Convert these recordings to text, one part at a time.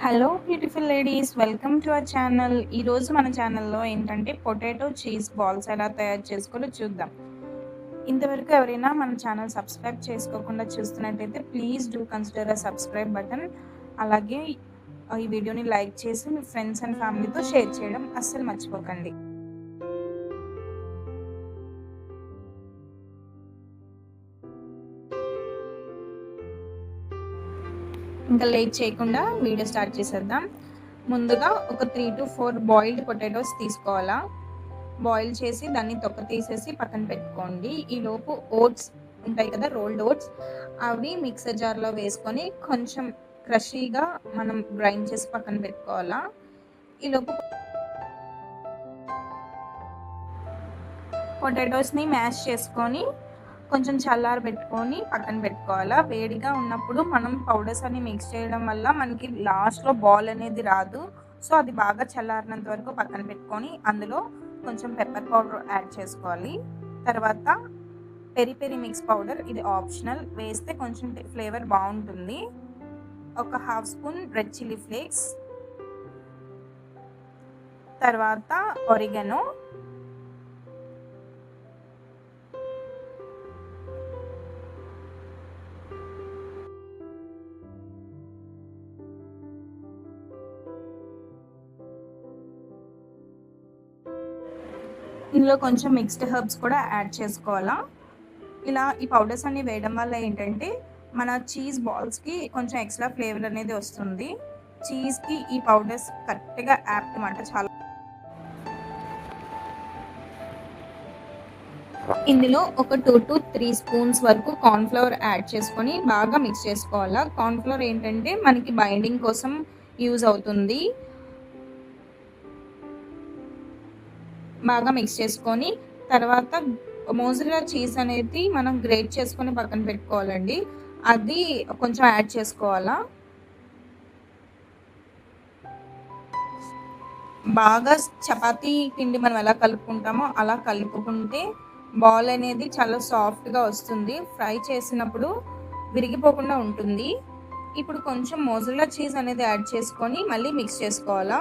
Hello beautiful ladies, welcome to our channel. ఈరోజు మన ఛానల్లో ఏంటంటే పొటాటో చీజ్ బాల్స్ ఎలా తయారు చేసుకోవాలో చూద్దాం. ఇంతవరకు ఎవరైనా మన ఛానల్ సబ్స్క్రైబ్ చేసుకోకుండా చూస్తున్నట్టయితే please do consider a subscribe button. అలాగే ఈ వీడియోని లైక్ చేసి మీ ఫ్రెండ్స్ అండ్ ఫ్యామిలీతో షేర్ చేయడం అస్సలు మర్చిపోకండి. ఇంకా లేట్ చేయకుండా వీడియో స్టార్ట్ చేసేద్దాం. ముందుగా ఒక 3 to 4 బాయిల్డ్ పొటాటోస్ తీసుకోవాలా. బాయిల్ చేసి దాన్ని తొక్క తీసేసి పక్కన పెట్టుకోండి. ఈలోపు ఓట్స్ ఉంటాయి కదా, రోల్డ్ ఓట్స్, అవి మిక్సర్ జార్లో వేసుకొని కొంచెం క్రషీగా మనం గ్రైండ్ చేసి పక్కన పెట్టుకోవాలా. ఈలోపు పొటాటోస్ని మ్యాష్ చేసుకొని కొంచెం చల్లార పెట్టుకొని పక్కన పెట్టుకోవాలా. వేడిగా ఉన్నప్పుడు మనం పౌడర్స్ అన్ని మిక్స్ చేయడం వల్ల మనకి లాస్ట్లో బాల్ అనేది రాదు. సో అది బాగా చల్లారినంత వరకు పక్కన పెట్టుకొని అందులో కొంచెం పెప్పర్ పౌడర్ యాడ్ చేసుకోవాలి. తర్వాత పెరి పెరి మిక్స్ పౌడర్, ఇది ఆప్షనల్, వేస్తే కొంచెం ఫ్లేవర్ బాగుంటుంది. ఒక half spoon red chilli flakes, తర్వాత ఒరిగనో, ఇందులో కొంచెం మిక్స్డ్ హెర్బ్స్ కూడా యాడ్ చేసుకోవాలా. ఇలా ఈ పౌడర్స్ అన్ని వేయడం వల్ల ఏంటంటే మన చీజ్ బాల్స్కి కొంచెం ఎక్స్ట్రా ఫ్లేవర్ అనేది వస్తుంది. చీజ్కి ఈ పౌడర్స్ కరెక్ట్గా యాప్ట్ అనమాట. చాలా ఇందులో ఒక 2 to 3 స్పూన్స్ వరకు కార్న్ఫ్లవర్ యాడ్ చేసుకొని బాగా మిక్స్ చేసుకోవాలా. కార్న్ఫ్లవర్ ఏంటంటే మనకి బైండింగ్ కోసం యూజ్ అవుతుంది. బాగా మిక్స్ చేసుకొని తర్వాత మోజరెల్లా చీజ్ అనేది మనం గ్రేట్ చేసుకొని పక్కన పెట్టుకోవాలండి. అది కొంచెం యాడ్ చేసుకోవాలా. బాగా చపాతీ పిండి మనం ఎలా కలుపుకుంటామో అలా కలుపుకుంటే బాల్ అనేది చాలా సాఫ్ట్గా వస్తుంది. ఫ్రై చేసినప్పుడు విరిగిపోకుండా ఉంటుంది. ఇప్పుడు కొంచెం మోజరెల్లా చీజ్ అనేది యాడ్ చేసుకొని మళ్ళీ మిక్స్ చేసుకోవాలా.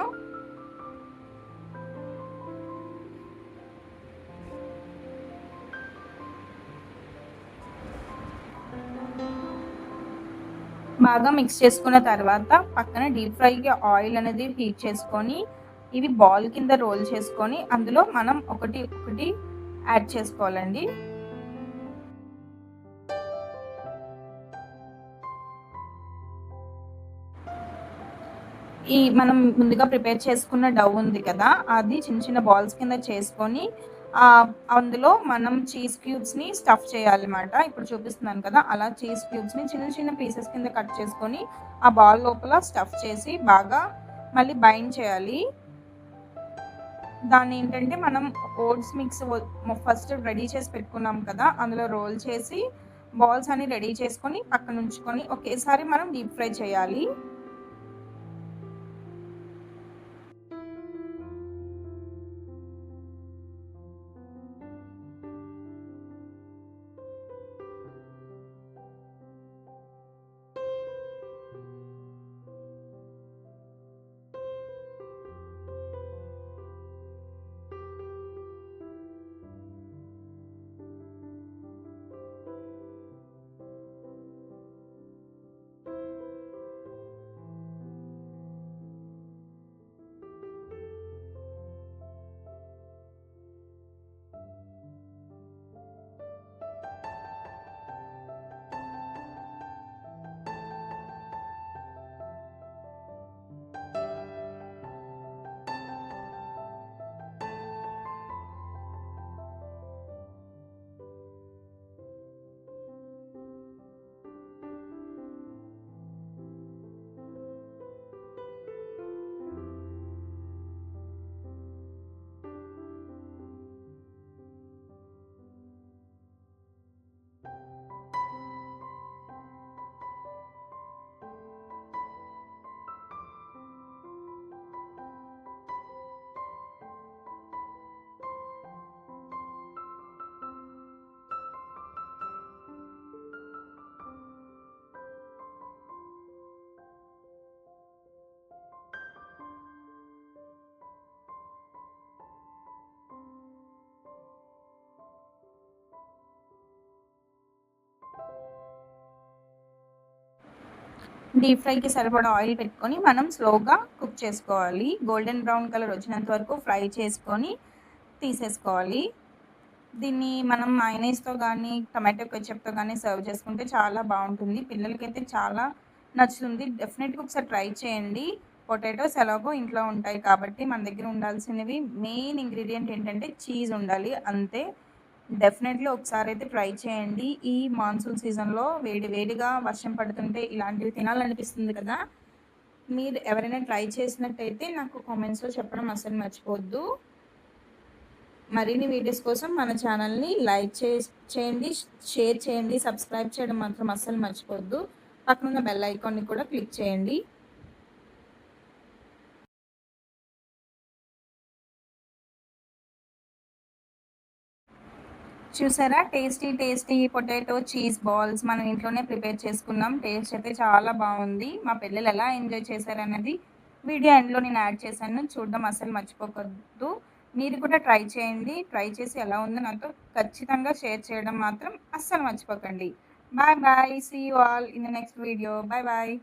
బాగా మిక్స్ చేసుకున్న తర్వాత పక్కన డీప్ ఫ్రైకి ఆయిల్ అనేది హీట్ చేసుకొని ఇవి బాల్ కింద రోల్ చేసుకొని అందులో మనం ఒకటి ఒకటి యాడ్ చేసుకోవాలండి. ఈ మనం ముందుగా ప్రిపేర్ చేసుకున్న డౌ ఉంది కదా, అది చిన్న చిన్న బాల్స్ కింద చేసుకొని అందులో మనం చీజ్ క్యూబ్స్ని స్టఫ్ చేయాలన్నమాట. ఇప్పుడు చూపిస్తున్నాను కదా, అలా చీజ్ క్యూబ్స్ని చిన్న చిన్న పీసెస్ కింద కట్ చేసుకొని ఆ బాల్ లోపల స్టఫ్ చేసి బాగా మళ్ళీ బైండ్ చేయాలి. దాన్ని ఏంటంటే మనం ఓట్స్ మిక్స్ ఫస్ట్ రెడీ చేసి పెట్టుకున్నాం కదా, అందులో రోల్ చేసి బాల్స్ అన్ని రెడీ చేసుకొని పక్కన ఉంచుకొని ఒకేసారి మనం డీప్ ఫ్రై చేయాలి. డీప్ ఫ్రైకి సరిపడా ఆయిల్ పెట్టుకొని మనం స్లోగా కుక్ చేసుకోవాలి. గోల్డెన్ బ్రౌన్ కలర్ వచ్చినంత వరకు ఫ్రై చేసుకొని తీసేసుకోవాలి. దీన్ని మనం మయోనైస్‌తో గానీ, టొమాటో కెచప్‌తో గానీ సర్వ్ చేసుకుంటే చాలా బావుంటుంది. పిల్లలకైతే చాలా నచ్చుతుంది. డెఫినెట్‌గా ఒకసారి ట్రై చేయండి. పొటాటోస్ ఎలాగో ఇంట్లో ఉంటాయి కాబట్టి మన దగ్గర ఉండాల్సినవి మెయిన్ ఇంగ్రీడియంట్ ఏంటంటే చీజ్ ఉండాలి అంతే. డెఫినెట్‌లీ ఒకసారైతే ట్రై చేయండి. ఈ మాన్సూన్ సీజన్‌లో వేడి వేడిగా వర్షం పడుతుంటే ఇలాంటివి తినాలనిపిస్తుంది కదా! మీరు ఎవరైనా ట్రై చేసినట్టయితే నాకు కామెంట్స్‌లో చెప్పడం అస్సలు మర్చిపోవద్దు. మరిన్ని వీడియోస్ కోసం మన ఛానల్‌ని లైక్ చేయండి, షేర్ చేయండి, సబ్స్క్రైబ్ చేయడం మాత్రం అస్సలు మర్చిపోవద్దు. పక్కనున్న బెల్ ఐకాన్‌ని కూడా క్లిక్ చేయండి. చూసారా టేస్టీ పొటాటో చీజ్ బాల్స్ మనం ఇంట్లోనే ప్రిపేర్ చేసుకున్నాం. టేస్ట్ అయితే చాలా బాగుంది. మా పిల్లలు ఎలా ఎంజాయ్ చేశారన్నది వీడియో ఎండ్‌లో నేను యాడ్ చేశాను. చూడడం అస్సలు మర్చిపోవద్దు. మీరు కూడా ట్రై చేయండి. ట్రై చేసి ఎలా ఉందో నాతో ఖచ్చితంగా షేర్ చేయడం మాత్రం అస్సలు మర్చిపోకండి. Bye bye. See you all in the next video. Bye bye.